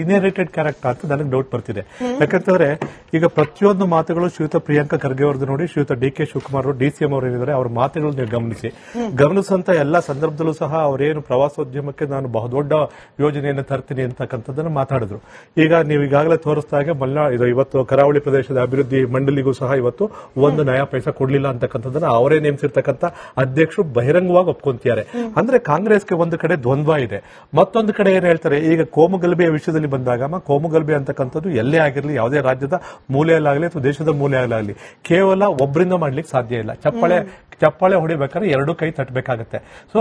Inherited character ಅಂತ ನನಗೆ doubt ಬರ್ತಿದೆ. ಯಾಕಂತಂದ್ರೆ ಈಗ ಪ್ರತಿಯೊಂದು ಮಾತುಗಳು ಶ್ರೀಯುತ ಪ್ರಿಯಾಂಕಾ ಖರ್ಗೆ ಅವ್ರದ್ದು ನೋಡಿ, ಶ್ರೀಯುತ ಡಿ.ಕೆ. ಶಿವಕುಮಾರ್ ಡಿ.ಸಿ.ಎಂ ಅವರು ಏನಿದ್ದಾರೆ ಅವ್ರ ಮಾತುಗಳು ನೀವು ಗಮನಿಸಂತ ಎಲ್ಲಾ ಸಂದರ್ಭದಲ್ಲೂ ಸಹ ಅವರೇನು ಪ್ರವಾಸೋದ್ಯಮಕ್ಕೆ ನಾನು ಬಹುದೊಡ್ಡ ಯೋಜನೆಯನ್ನು ತರ್ತೀನಿ ಅಂತಕ್ಕಂಥದ್ದನ್ನು ಮಾತಾಡಿದ್ರು. ಈಗ ನೀವು ಈಗಾಗಲೇ ತೋರಿಸ್ತಾ ಹಾಗೆ ಇದು ಇವತ್ತು ಕರಾವಳಿ ಪ್ರದೇಶದ ಅಭಿವೃದ್ಧಿ ಮಂಡಳಿಗೂ ಸಹ ಇವತ್ತು ಒಂದು ನಯಾ ಪೈಸಾ ಕೊಡ್ಲಿಲ್ಲ ಅಂತಕ್ಕಂಥದ್ದನ್ನ ಅವರೇ ನೇಮಿಸಿರ್ತಕ್ಕಂಥ ಅಧ್ಯಕ್ಷರು ಬಹಿರಂಗವಾಗಿ ಒಪ್ಕೊಂತಿದ್ದಾರೆ. ಅಂದ್ರೆ ಕಾಂಗ್ರೆಸ್ಗೆ ಒಂದು ಕಡೆ ದ್ವಂದ್ವ ಇದೆ, ಮತ್ತೊಂದು ಕಡೆ ಏನ್ ಹೇಳ್ತಾರೆ, ಈಗ ಕೋಮುಗಲಭೆಯ ವಿಷಯದಲ್ಲಿ ಬಂದಾಗ ಕೋಮುಗಲಭೆ ಅಂತಕ್ಕಂಥದ್ದು ಎಲ್ಲೇ ಆಗಿರಲಿ, ಯಾವುದೇ ರಾಜ್ಯದ ಮೂಲೆಯಲ್ಲಾಗಲಿ ಅಥವಾ ದೇಶದ ಮೂಲೆಯಲ್ಲಾಗಲಿ ಕೇವಲ ಒಬ್ಬರಿಂದ ಮಾಡ್ಲಿಕ್ಕೆ ಸಾಧ್ಯ ಇಲ್ಲ. ಚಪ್ಪಾಳೆ ಹೊಡಿಬೇಕಾದ್ರೆ ಎರಡು ಕೈ ತಟ್ಟಬೇಕಾಗತ್ತೆ. ಸೊ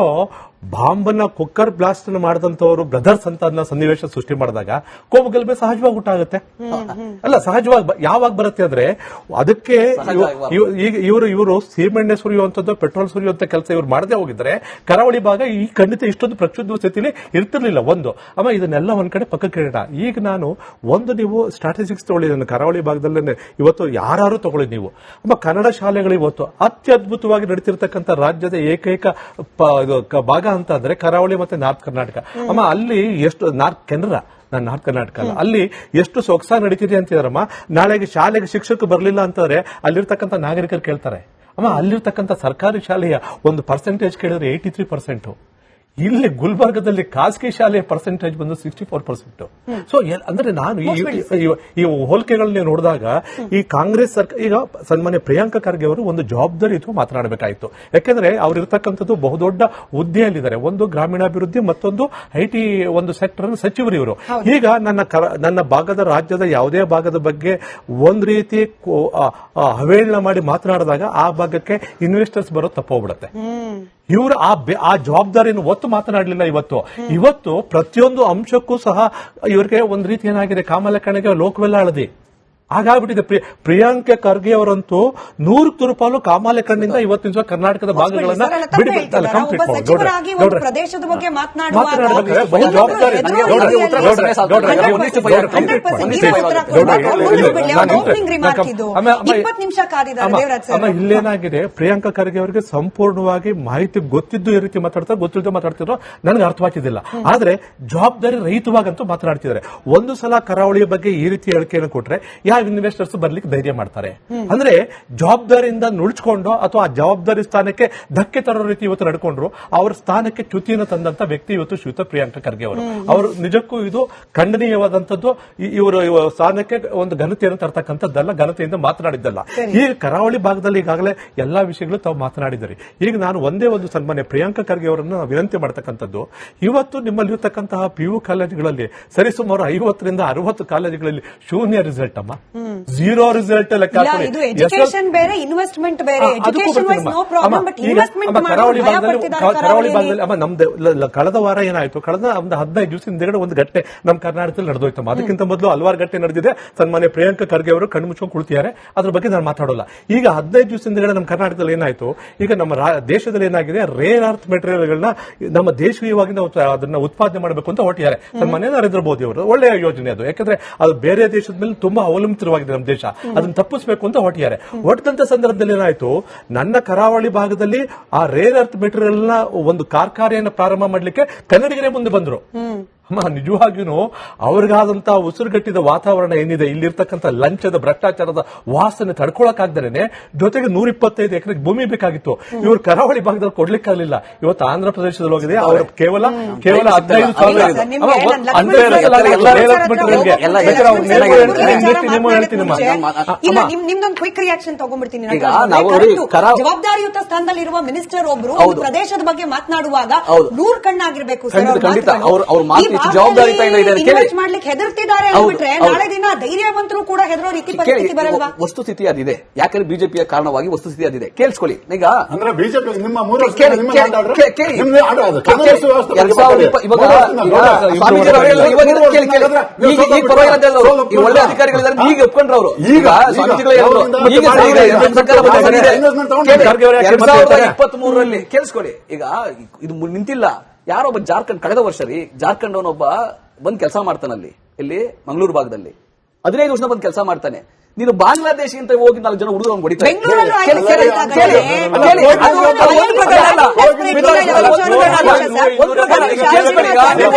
ಬಾಂಬನ್ನ ಕುಕ್ಕರ್ ಬ್ಲಾಸ್ಟ್ ಮಾಡಿದಂತವರು ಬ್ರದರ್ಸ್ ಅಂತ ಸನ್ನಿವೇಶ ಸೃಷ್ಟಿ ಮಾಡಿದಾಗ ಕೋಮುಗಲಭೆ ಸಹಜವಾಗಿ ಉಂಟಾಗುತ್ತೆ. ಅಲ್ಲ, ಸಹಜವಾಗಿ ಯಾವಾಗ ಬರುತ್ತೆ ಅಂದ್ರೆ ಅದಕ್ಕೆ ಇವರು ಸೀಮೆಣ್ಣೆ ಸುರಿಯುವಂತದ್ದು, ಪೆಟ್ರೋಲ್ ಸುರಿಯುವಂತ ಕೆಲಸ ಇವ್ರು ಮಾಡದೆ ಹೋಗಿದ್ರೆ ಕರಾವಳಿ ಭಾಗ ಈ ಖಂಡಿತ ಇಷ್ಟೊಂದು ಪ್ರಕ್ಷುಬ್ಧ ಸ್ಥಿತಿಯಲ್ಲಿ ಇರ್ತಿರ್ಲಿಲ್ಲ. ಇದನ್ನೆಲ್ಲ ಒಂದ್ ಕಡೆ ಪಕ್ಕಕ್ಕೆ ಇಡೋಣ. ಈಗ ನಾನು ನೀವು ಸ್ಟ್ರಾಟಜಿಕ್ಸ್ ತಗೊಳ್ಳಿ, ಕರಾವಳಿ ಭಾಗದಲ್ಲೇ ಇವತ್ತು ಯಾರು ತಗೊಳ್ಳಿ ನೀವು, ಕನ್ನಡ ಶಾಲೆಗಳು ಇವತ್ತು ಅತ್ಯದ್ಭುತವಾಗಿ ನಡೀತಿರ್ತಕ್ಕಂಥ ರಾಜ್ಯದ ಏಕೈಕ ಭಾಗ ಅಂತ ಅಂದ್ರೆ ಕರಾವಳಿ ಮತ್ತೆ ನಾರ್ತ್ ಕರ್ನಾಟಕ. ಅಲ್ಲಿ ಎಷ್ಟು ನಾರ್ತ್ ಕರ್ನಾಟಕ ಅಲ್ಲ, ಅಲ್ಲಿ ಎಷ್ಟು ಸೊಗಸಾಗಿ ನಡೀತಿದೆ ಅಂತಿದಾರಮ್ಮ. ನಾಳೆಗೆ ಶಾಲೆಗೆ ಶಿಕ್ಷಕ ಬರಲಿಲ್ಲ ಅಂತಂದ್ರೆ ಅಲ್ಲಿರ್ತಕ್ಕಂಥ ನಾಗರಿಕರು ಕೇಳ್ತಾರೆ, ಅಲ್ಲಿರ್ತಕ್ಕಂಥ ಸರ್ಕಾರಿ ಶಾಲೆಯ ಒಂದು ಪರ್ಸೆಂಟೇಜ್ ಕೇಳಿದ್ರೆ 83%. ಇಲ್ಲಿ ಗುಲ್ಬರ್ಗದಲ್ಲಿ ಖಾಸಗಿ ಶಾಲೆಯ ಪರ್ಸೆಂಟೇಜ್ ಬಂದು 64%. ಸೊ ಅಂದ್ರೆ ನಾನು ಈ ಹೋಲಿಕೆಗಳನ್ನ ನೋಡಿದಾಗ ಈ ಕಾಂಗ್ರೆಸ್ ಸರ್ಕಾರ, ಈಗ ಸನ್ಮಾನ್ಯ ಪ್ರಿಯಾಂಕಾ ಖರ್ಗೆ ಅವರು ಒಂದು ಜವಾಬ್ದಾರಿ ಇತ್ತು ಮಾತನಾಡಬೇಕಾಯಿತು. ಯಾಕೆಂದ್ರೆ ಅವ್ರು ಇರತಕ್ಕಂಥದ್ದು ಬಹುದೊಡ್ಡ ಹುದ್ದೆಯಲ್ಲಿದ್ದಾರೆ. ಒಂದು ಗ್ರಾಮೀಣಾಭಿವೃದ್ಧಿ, ಮತ್ತೊಂದು ಐಟಿ ಒಂದು ಸೆಕ್ಟರ್ ಸಚಿವರು ಇವರು. ಈಗ ನನ್ನ ಭಾಗದ ರಾಜ್ಯದ ಯಾವುದೇ ಭಾಗದ ಬಗ್ಗೆ ಒಂದ್ ರೀತಿ ಅವಹೇಳನ ಮಾಡಿ ಮಾತನಾಡಿದಾಗ ಆ ಭಾಗಕ್ಕೆ ಇನ್ವೆಸ್ಟರ್ಸ್ ಬರೋದು ತಪ್ಪೋಗ್ಬಿಡುತ್ತೆ. ಇವರು ಆ ಜವಾಬ್ದಾರಿಯನ್ನು ಒತ್ತು ಮಾತನಾಡಲಿಲ್ಲ. ಇವತ್ತು ಪ್ರತಿಯೊಂದು ಅಂಶಕ್ಕೂ ಸಹ ಇವರಿಗೆ ಒಂದ್ ರೀತಿ ಏನಾಗಿದೆ, ಕಾಮಲೆಕ್ಕಣಿಗೆ ಲೋಕವೆಲ್ಲ ಅಳದಿ ಹಾಗಾಗ್ಬಿಟ್ಟಿದೆ. ಪ್ರಿಯಾಂಕಾ ಖರ್ಗೆ ಅವರಂತೂ 100 ರೂಪಾಯಿ ಕಾಮಾಲೆ ಕಣ್ಣಿಂದ ಇವತ್ತಿನ ಕರ್ನಾಟಕದ ಭಾಗಗಳನ್ನ ಪ್ರದೇಶದ ಬಗ್ಗೆ ಬಹು ಜವಾಬ್ದಾರಿ. ಇಲ್ಲೇನಾಗಿದೆ, ಪ್ರಿಯಾಂಕಾ ಖರ್ಗೆ ಅವರಿಗೆ ಸಂಪೂರ್ಣವಾಗಿ ಮಾಹಿತಿ ಗೊತ್ತಿದ್ದು ಈ ರೀತಿ ಮಾತಾಡ್ತಾರೆ, ಗೊತ್ತಿಲ್ಲದೆ ಮಾತಾಡ್ತಿರೋ ನನಗೆ ಅರ್ಥವಾಗ್ತಿದ್ದಿಲ್ಲ. ಆದ್ರೆ ಜವಾಬ್ದಾರಿ ರಹಿತವಾಗಂತೂ ಮಾತನಾಡ್ತಿದ್ದಾರೆ. ಒಂದು ಸಲ ಕರಾವಳಿಯ ಬಗ್ಗೆ ಈ ರೀತಿ ಹೇಳಿಕೆಯನ್ನು ಕೊಟ್ರೆ ಯಾವ ಇನ್ವೆಸ್ಟರ್ಸ್ ಬರ್ಲಿಕ್ಕೆ ಧೈರ್ಯ ಮಾಡ್ತಾರೆ? ಅಂದ್ರೆ ಜವಾಬ್ದಾರಿಯಿಂದ ನುಳ್ಚ್ಕೊಂಡು ಅಥವಾ ಆ ಜವಾಬ್ದಾರಿ ಸ್ಥಾನಕ್ಕೆ ಧಕ್ಕೆ ತರೋ ರೀತಿ ಇವತ್ತು ನಡ್ಕೊಂಡ್ರು. ಅವರ ಸ್ಥಾನಕ್ಕೆ ಚ್ಯುತಿಯನ್ನು ತಂದಂತ ವ್ಯಕ್ತಿ ಇವತ್ತು ಶ್ರೀಯುತ ಪ್ರಿಯಾಂಕಾ ಖರ್ಗೆ ಅವರು ನಿಜಕ್ಕೂ ಇದು ಖಂಡನೀಯವಾದಂತದ್ದು. ಇವರು ಸ್ಥಾನಕ್ಕೆ ಒಂದು ಘನತೆಯನ್ನು ತರ್ತಕ್ಕಂಥದ್ದಲ್ಲ, ಘನತೆಯಿಂದ ಮಾತನಾಡಿದ್ದಲ್ಲ. ಈಗ ಕರಾವಳಿ ಭಾಗದಲ್ಲಿ ಈಗಾಗಲೇ ಎಲ್ಲಾ ವಿಷಯಗಳು ತಾವು ಮಾತನಾಡಿದ್ದಾರೆ. ಈಗ ನಾನು ಒಂದೇ ಒಂದು ಸನ್ಮಾನ್ಯ ಪ್ರಿಯಾಂಕಾ ಖರ್ಗೆ ಅವರನ್ನು ವಿನಂತಿ ಮಾಡತಕ್ಕಂಥದ್ದು, ಇವತ್ತು ನಿಮ್ಮಲ್ಲಿರ್ತಕ್ಕಂತಹ PU ಕಾಲೇಜುಗಳಲ್ಲಿ ಸರಿಸುಮಾರು 50 ರಿಂದ 60 ಕಾಲೇಜುಗಳಲ್ಲಿ ಶೂನ್ಯ ರಿಸಲ್ಟ್ ಅಮ್ಮ, 0 ರಿಸಲ್ಟ್. ಎಜುಕೇಶನ್ ಬೇರೆ, ಇನ್ವೆಸ್ಟ್ಮೆಂಟ್ ಬೇರೆ. ಕರಾವಳಿ ಭಾಗದಲ್ಲಿ ನಮ್ದು ಕಳೆದ ವಾರ ಏನಾಯ್ತು, ಕಳೆದ ಒಂದು 15 ದಿವಸ ಹಿಂದೆಗಡೆ ಒಂದು ಘಟನೆ ನಮ್ಮ ಕರ್ನಾಟಕದಲ್ಲಿ ನಡೆದೋಯ್ತಮ್ಮ. ಅದಕ್ಕಿಂತ ಮೊದಲು ಹಲವಾರು ಘಟನೆ ನಡೆದಿದೆ. ಸನ್ಮಾನ್ಯ ಪ್ರಿಯಾಂಕಾ ಖರ್ಗೆ ಅವರು ಕಣ್ಣು ಮುಚ್ಕೊಂಡು ಕುಳಿತಿದ್ದಾರೆ, ಅದ್ರ ಬಗ್ಗೆ ನಾನು ಮಾತಾಡೋಲ್ಲ. ಈಗ 15 ದಿವಸ ಹಿಂದೆಗಡೆ ನಮ್ಮ ಕರ್ನಾಟಕದಲ್ಲಿ ಏನಾಯ್ತು, ಈಗ ನಮ್ಮ ದೇಶದಲ್ಲಿ ಏನಾಗಿದೆ, ರೇರ್ ಅರ್ತ್ ಮೆಟೀರಿಯಲ್ಗಳನ್ನ ನಮ್ಮ ದೇಶೀಯವಾಗಿ ನಾವು ಅದನ್ನ ಉತ್ಪಾದನೆ ಮಾಡಬೇಕು ಅಂತ ಹೊರಟಿದ್ದಾರೆ ಸನ್ಮಾನ್ಯ ನರೇಂದ್ರ ಮೋದಿ ಅವರು. ಒಳ್ಳೆಯ ಯೋಜನೆ ಅದು. ಯಾಕಂದ್ರೆ ಅದು ಬೇರೆ ದೇಶದ ಮೇಲೆ ತುಂಬಾ ಅವಲಂಬಿತವಾಗಿದೆ ನಮ್ಮ ದೇಶ, ಅದನ್ನ ತಪ್ಪಿಸಬೇಕು ಅಂತ ಹೊರಟಿದ್ದಾರೆ. ಹೊರಟಂತ ಸಂದರ್ಭದಲ್ಲಿ ಏನಾಯ್ತು, ನನ್ನ ಕರಾವಳಿ ಭಾಗದಲ್ಲಿ ಆ ರೇರ್ ಅರ್ತ್ ಮೆಟೀರಿಯಲ್ ನ ಒಂದು ಕಾರ್ಖಾನೆಯನ್ನು ಪ್ರಾರಂಭ ಮಾಡಲಿಕ್ಕೆ ಕನ್ನಡಿಗರೇ ಮುಂದೆ ಬಂದ್ರು. ನಿಜವಾಗಿಯೂ ಅವ್ರಿಗಾದಂತಹ ಉಸಿರುಗಟ್ಟಿದ ವಾತಾವರಣ ಏನಿದೆ, ಇಲ್ಲಿರ್ತಕ್ಕಂಥ ಲಂಚದ ಭ್ರಷ್ಟಾಚಾರದ ವಾಸನೆ ತಡ್ಕೊಳಕಾಗ್ದೇನೆ, ಜೊತೆಗೆ 125 ಎಕರೆ ಭೂಮಿ ಬೇಕಾಗಿತ್ತು. ಇವರು ಕರಾವಳಿ ಭಾಗದಲ್ಲಿ ಕೊಡ್ಲಿಕ್ಕಾಗಲಿಲ್ಲ. ಇವತ್ತು ಆಂಧ್ರ ಪ್ರದೇಶದಲ್ಲಿ ಹೋಗಿದೆ, ಅವರು ಕೇವಲ 15,000 ನಿಮ್ದೊಂದು ಕ್ವಿಕ್ ರಿಯಾಕ್ಷನ್ ತಗೊಂಡ್ಬಿಡ್ತೀನಿ. ಜವಾಬ್ದಾರಿಯುತ ಸ್ಥಾನದಲ್ಲಿರುವ ಮಿನಿಸ್ಟರ್ ಒಬ್ರು ಪ್ರದೇಶದ ಬಗ್ಗೆ ಮಾತನಾಡುವಾಗ 100 ಕಣ್ಣಾಗಿರ್ಬೇಕು. ಜವಾಬ್ದಾರಿ ಮಾಡ್ಲಿಕ್ಕೆ ಹೆದರ್ತಿದ್ದಾರೆ ಅಂದ್ಬಿಟ್ರೆ ನಾಳೆ ದಿನ ಧೈರ್ಯವಂತರು ಕೂಡ ಹೆದರೋ ರೀತಿ ಪರಿಸ್ಥಿತಿ ಬರಲ್ವಾ? ವಸ್ತುಸ್ಥಿತಿ ಅದಿದೆ. ಯಾಕಂದ್ರೆ ಬಿಜೆಪಿಯ ಕಾರಣವಾಗಿ ವಸ್ತುಸ್ಥಿತಿ ಅದಿದೆ. ಕೇಳಿಸ್ಕೊಳ್ಳಿ. ಈಗ ಅಂದ್ರೆ ಬಿಜೆಪಿ ನಿಮ್ಮ ಒಳ್ಳೆ ಅಧಿಕಾರಿಗಳಿದ್ದಾರೆ, ಈಗ ಒಪ್ಕೊಂಡ್ರು ಅವರು. ಈಗ 2023ರಲ್ಲಿ ಕೇಳಿಸ್ಕೊಳ್ಳಿ. ಈಗ ಇದು ನಿಂತಿಲ್ಲ. ಯಾರೊಬ್ಬ ಜಾರ್ಖಂಡ್, ಕಳೆದ ವರ್ಷ ಜಾರ್ಖಂಡ್ ಅವನೊಬ್ಬ ಬಂದ್ ಕೆಲಸ ಮಾಡ್ತಾನಲ್ಲಿ, ಇಲ್ಲಿ ಮಂಗಳೂರು ಭಾಗದಲ್ಲಿ 15 ವರ್ಷ ಬಂದ್ ಕೆಲಸ ಮಾಡ್ತಾನೆ. ನೀನು ಬಾಂಗ್ಲಾದೇಶ ಅಂತ ಹೋಗಿ 4 ಜನ ಹುಡುಗರು ಹೊಡಿತಾರೆ. ಬೆಂಗಳೂರಲ್ಲೂ ಆಯ್ತು ಕೇಳಿ, ಸರ್ ಕೇಳಿ, ಅಂತ ಕೇಳಿ, ಕಡೆ. ಕೇಳಿ, ಅದು ಒಂದು ಪ್ರಕರಣ ಅಲ್ಲ.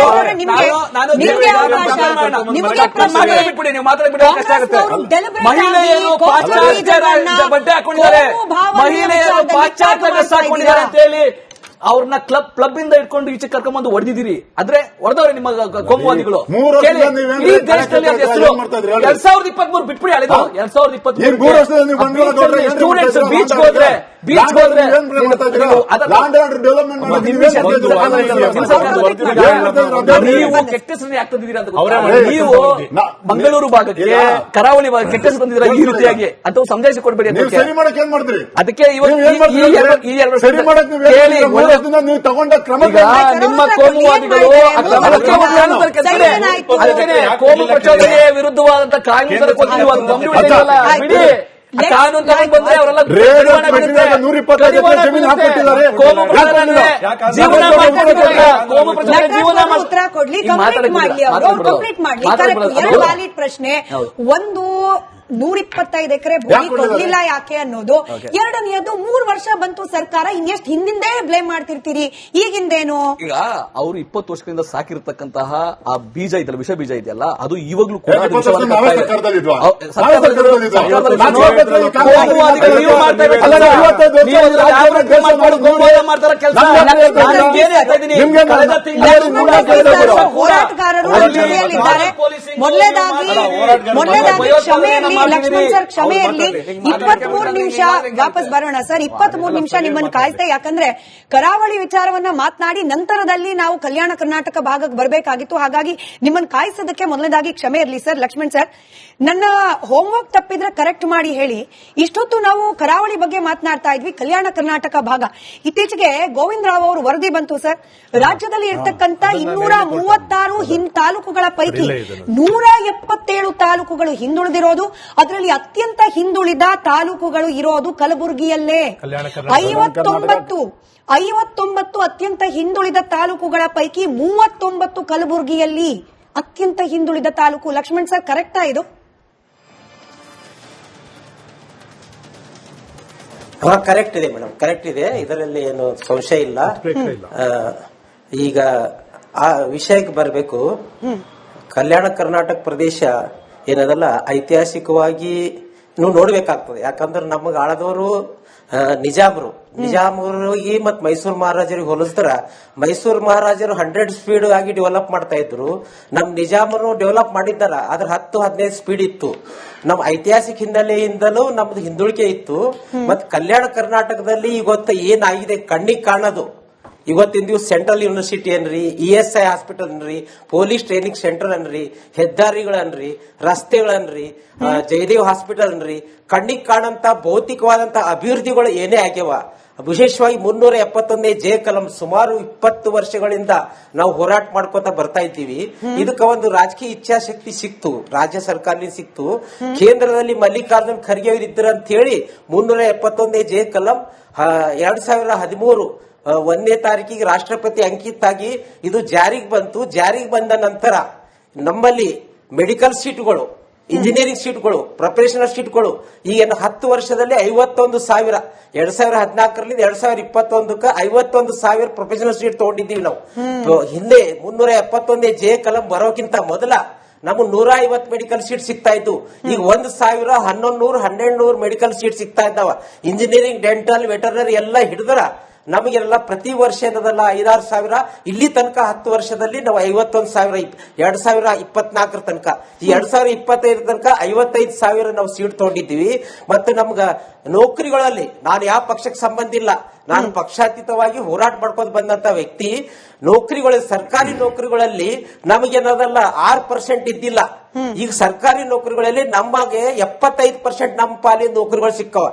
ನೀವು ಮಾತಾಡ್ಬಿಡಿ, ಕಷ್ಟ ಆಗುತ್ತೆ. ಮಹಿಳೆಯರು ಪಾಶ್ಚಾತ್ಯ ಬಟ್ಟೆ ಹಾಕೊಂಡಿದ್ದಾರೆ, ಮಹಿಳೆಯರು ಪಾಶ್ಚಾತ್ಯ ಡ್ರೆಸ್ ಹಾಕೊಂಡಿದ್ದಾರೆ ಅಂತ ಹೇಳಿ ಅವ್ರನ್ನ ಕ್ಲಬ್ ಇಂದ ಇಟ್ಕೊಂಡು ಈಚೆ ಕರ್ಕೊಂಡ್ಬಂದು ಹೊಡೆದಿದ್ದೀರಿ. ಆದ್ರೆ ಹೊಡೆದವ್ರೆ ನಿಮ್ಮ ಕೋಮುವಾದಿಗಳು. ಈ ದೇಶದಲ್ಲಿ ಅದು ಹೆಸರು 2023 ಬಿಟ್ಬಿಡಿ, ಅಲ್ಲಿದು 2023 ಸ್ಟೂಡೆಂಟ್ಸ್ ಬೀಚ್ ಹೋದ್ರೆ ನೀವು ಕೆಟ್ಟ ಹೆಸರು ಯಾಕೆ ತಂದಿದ್ದೀರಾ ಅಂತ ಗೊತ್ತಾ? ನೀವು ಮಂಗಳೂರು ಭಾಗಕ್ಕೆ ಕರಾವಳಿ ಭಾಗ ಕೆಟ್ಟ ಹೆಸರು ತಂದಿದ್ದೀರಾ ಈ ರೀತಿಯಾಗಿ ಅಂತ ಸಂದೇಶ ಕೊಡ್ಬೇಡಿ. ಅದಕ್ಕೆ ಈ 2 ವರ್ಷ ಕೇಳಿ ನೀವು ತಗೊಂಡ ಕ್ರಮ ನಿಮ್ಮ ಕೋಮುವಾದಿಗಳು ಅದಕ್ಕೆ ಕೋಮು ಪ್ರಚೋದನೆಯ ವಿರುದ್ಧವಾದಂತಹ ಕಾನೂನು ಬಿಡಿ. ಕಾನೂನು ತಗೊಂಡು ಬಂದ್ರೆ ಅವರೆಲ್ಲ ಉತ್ತರ ಕೊಡ್ಲಿ, ಕಂಪ್ಲೀಟ್ ಮಾಡ್ಲಿ, ಅವರು ಕಂಪ್ಲೀಟ್ ಮಾಡ್ಲಿ. ಎರಡು ವ್ಯಾಲಿಡ್ ಪ್ರಶ್ನೆ. ಒಂದು 125 ಎಕರೆ ಭೂಮಿ ಕೊಡ್ಲಿಲ್ಲ ಯಾಕೆ ಅನ್ನೋದು. ಎರಡನೆಯದು 3 ವರ್ಷ ಬಂತು ಸರ್ಕಾರ, ಇನ್ನೆಷ್ಟು ಹಿಂದಿಂದೇ ಬ್ಲೇಮ್ ಮಾಡ್ತಿರ್ತೀರಿ, ಈಗಿಂದೇನು? ಈಗ ಅವರು 20 ವರ್ಷಗಳಿಂದ ಸಾಕಿರ್ತಕ್ಕಂತಹ ಆ ಬೀಜ ಇದೆಯಲ್ಲ, ವಿಷ ಬೀಜ ಇದೆಯಲ್ಲ, ಅದು ಇವಾಗ್ಲೂ ಕೂಡ ಹೋರಾಟಗಾರರು ಜೊತೆಯಲ್ಲಿದ್ದಾರೆ. ಮೊದಲೇದಾಗಿ ಕ್ಷಮೆ ಇರಲಿ ಲಕ್ಷ್ಮಣ್ ಸರ್, ಕ್ಷಮೆ ಇರಲಿ. 23 ನಿಮಿಷ ವಾಪಸ್ ಬರೋಣ ಸರ್. 23 ನಿಮಿಷ ನಿಮ್ಮನ್ನು ಕಾಯ್ದೆ, ಯಾಕಂದ್ರೆ ಕರಾವಳಿ ವಿಚಾರವನ್ನ ಮಾತನಾಡಿ ನಂತರದಲ್ಲಿ ನಾವು ಕಲ್ಯಾಣ ಕರ್ನಾಟಕ ಭಾಗಕ್ಕೆ ಬರಬೇಕಾಗಿತ್ತು. ಹಾಗಾಗಿ ನಿಮ್ಮನ್ನು ಕಾಯಿಸೋದಕ್ಕೆ ಮೊದಲನೇದಾಗಿ ಕ್ಷಮೆ ಇರಲಿ ಸರ್. ಲಕ್ಷ್ಮಣ್ ಸರ್, ನನ್ನ ಹೋಮ್ವರ್ಕ್ ತಪ್ಪಿದ್ರೆ ಕರೆಕ್ಟ್ ಮಾಡಿ ಹೇಳಿ. ಇಷ್ಟೊತ್ತು ನಾವು ಕರಾವಳಿ ಬಗ್ಗೆ ಮಾತನಾಡ್ತಾ ಇದ್ವಿ, ಕಲ್ಯಾಣ ಕರ್ನಾಟಕ ಭಾಗ. ಇತ್ತೀಚೆಗೆ ಗೋವಿಂದ ರಾವ್ ಅವರು ವರದಿ ಬಂತು ಸರ್. ರಾಜ್ಯದಲ್ಲಿ ಇರ್ತಕ್ಕಂಥ 236 ತಾಲೂಕುಗಳ ಪೈಕಿ 177 ತಾಲೂಕುಗಳು ಹಿಂದುಳಿದಿರೋದು. ಅದರಲ್ಲಿ ಅತ್ಯಂತ ಹಿಂದುಳಿದ ತಾಲೂಕುಗಳು ಇರೋದು ಕಲಬುರಗಿಯಲ್ಲೇ. 59 ಅತ್ಯಂತ ಹಿಂದುಳಿದ ತಾಲೂಕುಗಳ ಪೈಕಿ 39 ಕಲಬುರಗಿಯಲ್ಲಿ ಅತ್ಯಂತ ಹಿಂದುಳಿದ ತಾಲೂಕು. ಲಕ್ಷ್ಮಣ್ ಸರ್, ಕರೆಕ್ಟಾ ಇದು? ಕರೆಕ್ಟ್ ಇದೆ ಮೇಡಮ್, ಕರೆಕ್ಟ್ ಇದೆ, ಇದರಲ್ಲಿ ಏನು ಸಂಶಯ ಇಲ್ಲ. ಈಗ ಆ ವಿಷಯಕ್ಕೆ ಬರಬೇಕು. ಕಲ್ಯಾಣ ಕರ್ನಾಟಕ ಪ್ರದೇಶ ಏನದಲ್ಲ, ಐತಿಹಾಸಿಕವಾಗಿ ನೀವು ನೋಡ್ಬೇಕಾಗ್ತದೆ. ಯಾಕಂದ್ರೆ ನಮಗೆ ಆಳದವರು ನಿಜಾಮರಿಗೆ ಮತ್ ಮೈಸೂರು ಮಹಾರಾಜರಿಗೆ ಹೋಲಿಸ್ತಾರ. ಮೈಸೂರು ಮಹಾರಾಜರು 100 ಸ್ಪೀಡ್ ಆಗಿ ಡೆವಲಪ್ ಮಾಡ್ತಾ ಇದ್ರು. ನಮ್ ನಿಜಾಮರು ಡೆವಲಪ್ ಮಾಡಿದ್ದಾರ, ಅದ್ರ 10-15 ಸ್ಪೀಡ್ ಇತ್ತು. ನಮ್ ಐತಿಹಾಸಿಕ ಹಿನ್ನೆಲೆಯಿಂದಲೂ ನಮ್ದು ಹಿಂದುಳಿಕೆ ಇತ್ತು. ಮತ್ ಕಲ್ಯಾಣ ಕರ್ನಾಟಕದಲ್ಲಿ ಇವತ್ತು ಏನಾಗಿದೆ ಕಣ್ಣಿಗೆ ಕಾಣೋದು. ಇವತ್ತಿನ ದಿವಸ ಸೆಂಟ್ರಲ್ ಯೂನಿವರ್ಸಿಟಿ ಅನ್ರಿ, ESI ಹಾಸ್ಪಿಟಲ್ ಅನ್ರಿ, ಪೊಲೀಸ್ ಟ್ರೈನಿಂಗ್ ಸೆಂಟರ್ ಅನ್ರಿ, ಹೆದ್ದಾರಿಗಳನ್ರಿ, ರಸ್ತೆಗಳನ್ರಿ, ಜಯದೇವ್ ಹಾಸ್ಪಿಟಲ್ ಅನ್ರಿ, ಕಣ್ಣಿಗೆ ಕಾಣಂತ ಭೌತಿಕವಾದಂತ ಅಭಿವೃದ್ಧಿಗಳು ಏನೇ ಆಗ್ಯವ. ವಿಶೇಷವಾಗಿ 371 ಜೆ ಕಲಂ ಸುಮಾರು 20 ವರ್ಷಗಳಿಂದ ನಾವು ಹೋರಾಟ ಮಾಡ್ಕೋತಾ ಬರ್ತಾ ಇದ್ದೀವಿ. ಇದಕ್ಕೆ ಒಂದು ರಾಜಕೀಯ ಇಚ್ಛಾಶಕ್ತಿ ಸಿಕ್ತು, ರಾಜ್ಯ ಸರ್ಕಾರದಿಂದ ಸಿಕ್ತು. ಕೇಂದ್ರದಲ್ಲಿ ಮಲ್ಲಿಕಾರ್ಜುನ್ ಖರ್ಗೆ ಅವರು ಇದ್ರು ಅಂತ ಹೇಳಿ 371 ಜೆ ಕಲಂ 2013 1ನೇ ತಾರೀಕಿಗೆ ರಾಷ್ಟ್ರಪತಿ ಅಂಕಿತಾಗಿ ಇದು ಜಾರಿಗೆ ಬಂತು. ಜಾರಿಗೆ ಬಂದ ನಂತರ ನಮ್ಮಲ್ಲಿ ಮೆಡಿಕಲ್ ಸೀಟ್ಗಳು, ಇಂಜಿನಿಯರಿಂಗ್ ಸೀಟ್ಗಳು, ಪ್ರೊಫೆಷನಲ್ ಸೀಟ್ಗಳು ಈಗ 10 ವರ್ಷದಲ್ಲಿ 51,000, 2014ರಿಂದ 2021ಕ್ಕೆ 51,000 ಪ್ರೊಫೆಷನಲ್ ಸೀಟ್ ತಗೊಂಡಿದ್ದೀವಿ ನಾವು. ಹಿಂದೆ 371 ಜೆ ಕಲಂ ಬರೋಕ್ಕಿಂತ ಮೊದಲ ನಮಗೆ 150 ಮೆಡಿಕಲ್ ಸೀಟ್ ಸಿಗ್ತಾ ಇದ್ದು. ಈಗ 1,000, 1,100, 1,200 ಮೆಡಿಕಲ್ ಸೀಟ್ ಸಿಗ್ತಾ ಇದ್ದಾವ. ಇಂಜಿನಿಯರಿಂಗ್, ಡೆಂಟಲ್, ವೆಟರ್ನರಿ ಎಲ್ಲ ಹಿಡಿದ್ರ ನಮಗೆಲ್ಲ ಪ್ರತಿ ವರ್ಷ ಏನದಲ್ಲ 5-6 ಸಾವಿರ. ಇಲ್ಲಿ ತನಕ 10 ವರ್ಷದಲ್ಲಿ ನಾವು 51,000, 2024 ತನಕ, ಈ 2025 ತನಕ 55,000 ನಾವು ಸೀಟ್ ತಗೊಂಡಿದ್ದೀವಿ. ಮತ್ತೆ ನಮ್ಗ ನೌಕರಿಗಳಲ್ಲಿ ನಾನು ಯಾವ ಪಕ್ಷಕ್ಕೆ ಸಂಬಂಧ ಇಲ್ಲ, ನಾನು ಪಕ್ಷಾತೀತವಾಗಿ ಹೋರಾಟ ಮಾಡ್ಕೊಂಡು ಬಂದಂತ ವ್ಯಕ್ತಿ. ನೌಕರಿಗಳು, ಸರ್ಕಾರಿ ನೌಕರಿಗಳಲ್ಲಿ ನಮಗೇನದಲ್ಲ 6% ಇದ್ದಿಲ್ಲ. ಈಗ ಸರ್ಕಾರಿ ನೌಕರಿಗಳಲ್ಲಿ ನಮಗೆ 75% ನಮ್ಮ ಪಾಲಿನ ನೌಕರಿಗಳು ಸಿಕ್ಕವ.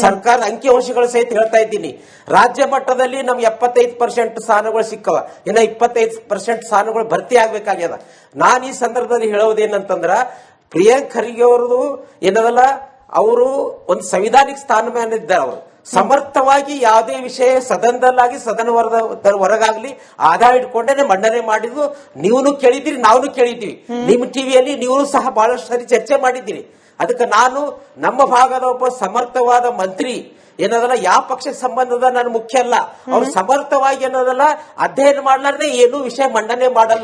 ಸರ್ಕಾರದ ಅಂಕಿಅಂಶಗಳು ಸಹಿತ ಹೇಳ್ತಾ ಇದ್ದೀನಿ. ರಾಜ್ಯ ಮಟ್ಟದಲ್ಲಿ ನಮ್ಗೆ 75% ಸ್ಥಾನಗಳು ಸಿಕ್ಕವ. ಇನ್ನ 25% ಸ್ಥಾನಗಳು ಭರ್ತಿ ಆಗ್ಬೇಕಾಗ್ಯದ. ನಾನು ಈ ಸಂದರ್ಭದಲ್ಲಿ ಹೇಳೋದೇನಂತಂದ್ರ, ಪ್ರಿಯಾಂಕ್ ಖರ್ಗೆ ಅವರದು ಏನದಲ್ಲ ಅವರು ಒಂದು ಸಂವಿಧಾನಿಕ ಸ್ಥಾನಮಾನ ಇದ್ದಾರೆ. ಅವರು ಸಮರ್ಥವಾಗಿ ಯಾವುದೇ ವಿಷಯ ಸದನದಲ್ಲಾಗಿ ಸದನ ಹೊರಗಾಗ್ಲಿ ಆಧಾರ ಇಟ್ಕೊಂಡೇ ಮಂಡನೆ ಮಾಡಿದ್ದು ನೀವು ಕೇಳಿದಿರಿ, ನಾವು ಕೇಳಿದ್ದೀವಿ. ನಿಮ್ಮ ಟಿವಿಯಲ್ಲಿ ನೀವು ಸಹ ಬಹಳಷ್ಟು ಸರಿ ಚರ್ಚೆ ಮಾಡಿದ್ದೀರಿ. ಅದಕ್ಕೆ ನಾನು ನಮ್ಮ ಭಾಗದ ಒಬ್ಬ ಸಮರ್ಥವಾದ ಮಂತ್ರಿ ಏನದಲ್ಲ, ಯಾವ ಪಕ್ಷಕ್ಕೆ ಸಂಬಂಧದ ನಾನು ಮುಖ್ಯ ಅಲ್ಲ, ಅವ್ರು ಸಮರ್ಥವಾಗಿ ಏನದಲ್ಲ ಅಧ್ಯಯನ ಮಾಡ್ಲಾರ್ದೆ ಏನೂ ವಿಷಯ ಮಂಡನೆ ಮಾಡಲ್ಲ